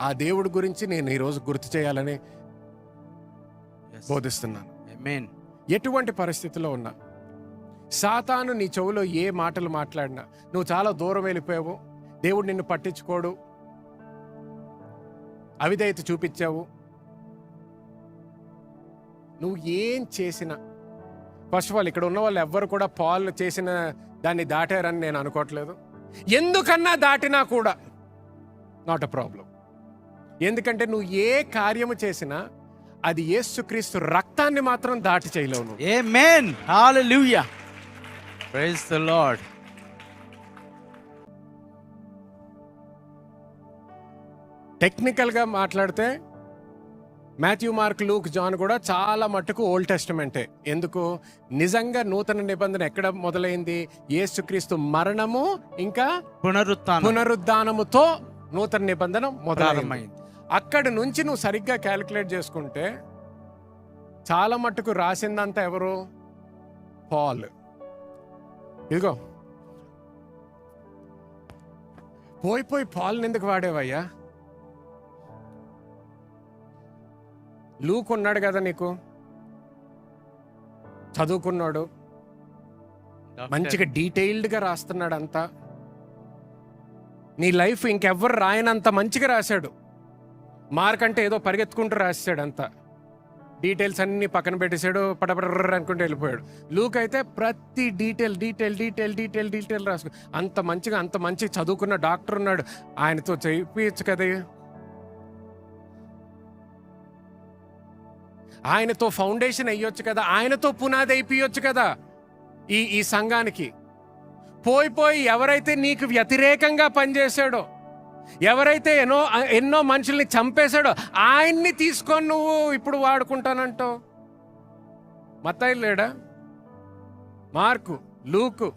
ఆ దేవుడి గురించి నేను ఈరోజు గుర్తు చేయాలని బోధిస్తున్నాను. ఆమేన్. ఎటువంటి పరిస్థితిలో ఉన్నా సాతాను నీ చెవులో ఏ మాటలు మాట్లాడినా, నువ్వు చాలా దూరం వెళ్ళిపోయావు, దేవుడు నిన్ను పట్టించుకోడు, అవిధేయత చూపించావు, నువ్వు ఏం చేసినా, ఫస్ట్ ఆఫ్ ఆల్ ఇక్కడ ఉన్న వాళ్ళు ఎవ్వరు కూడా పాల్ చేసిన దాన్ని దాటారని నేను అనుకోవట్లేదు. ఎందుకన్నా దాటినా కూడా నాట్ అ ప్రాబ్లం. ఎందుకంటే నువ్వు ఏ కార్యము చేసినా అది యేసుక్రీస్తు రక్తాన్ని మాత్రం దాటి చేయలేవు నువ్వు. Amen. Hallelujah. Praise the Lord. టెక్నికల్గా మాట్లాడితే మాథ్యూ, మార్క్, లూక్, జాన్ కూడా చాలా మట్టుకు ఓల్డ్ టెస్టమెంటే. ఎందుకు? నిజంగా నూతన నిబంధన ఎక్కడ మొదలైంది? యేసుక్రీస్తు మరణము ఇంకా పునరుద్ధానముతో నూతన నిబంధన మొదలైంది. అక్కడి నుంచి నువ్వు సరిగ్గా క్యాలిక్యులేట్ చేసుకుంటే చాలా మట్టుకు రాసిందంతా ఎవరు? పాల్. ఇదిగో పోయి పాల్ని ఎందుకు వాడేవయ్యా? లూక్ ఉన్నాడు కదా, నీకు చదువుకున్నాడు, మంచిగా డీటెయిల్డ్గా రాస్తున్నాడు అంతా. నీ లైఫ్ ఇంకెవ్వరు రాయనంత మంచిగా రాశాడు. మార్క్ అంటే ఏదో పరిగెత్తుకుంటూ రాశాడు, అంతా డీటెయిల్స్ అన్ని పక్కన పెట్టేశాడు, పడపడ అనుకుంటూ వెళ్ళిపోయాడు. లూక్ అయితే ప్రతి డీటెయిల్ రాసు. అంత మంచి చదువుకున్న డాక్టర్ ఉన్నాడు, ఆయనతో చేయించు కదా, ఆయనతో ఫౌండేషన్ అయ్యొచ్చు కదా, ఆయనతో పునాది అయిపోయొచ్చు కదా ఈ సంఘానికి. పోయి ఎవరైతే నీకు వ్యతిరేకంగా పనిచేశాడో, ఎవరైతే ఎన్నో మనుషుల్ని చంపేశాడో ఆయన్ని తీసుకొని నువ్వు ఇప్పుడు వాడుకుంటానంటావు. మత్తయి లేడా? మార్కు, లూకు,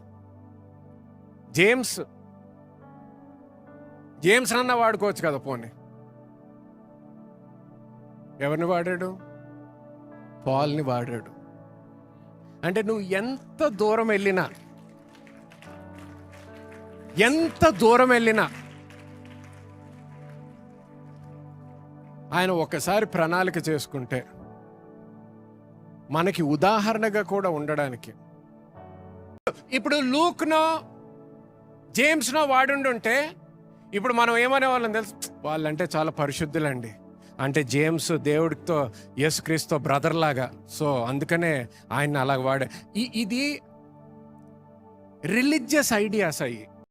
జేమ్స్ అన్న వాడుకోవచ్చు కదా. పోనీ ఎవరిని వాడాడు? పాల్ని వాడాడు. అంటే నువ్వు ఎంత దూరం వెళ్ళినా ఆయన ఒక్కసారి ప్రణాళిక చేసుకుంటే మనకి ఉదాహరణగా కూడా ఉండడానికి. ఇప్పుడు లూక్నో జేమ్స్నో వాడుంటే ఇప్పుడు మనం ఏమనే వాళ్ళని తెలుసు, వాళ్ళంటే చాలా పరిశుద్ధులండి, అంటే జేమ్స్ దేవుడితో యేసుక్రీస్తు బ్రదర్ లాగా, సో అందుకనే ఆయన అలాగ వాడే. ఇది రిలీజియస్ ఐడియాస్ అయ్యి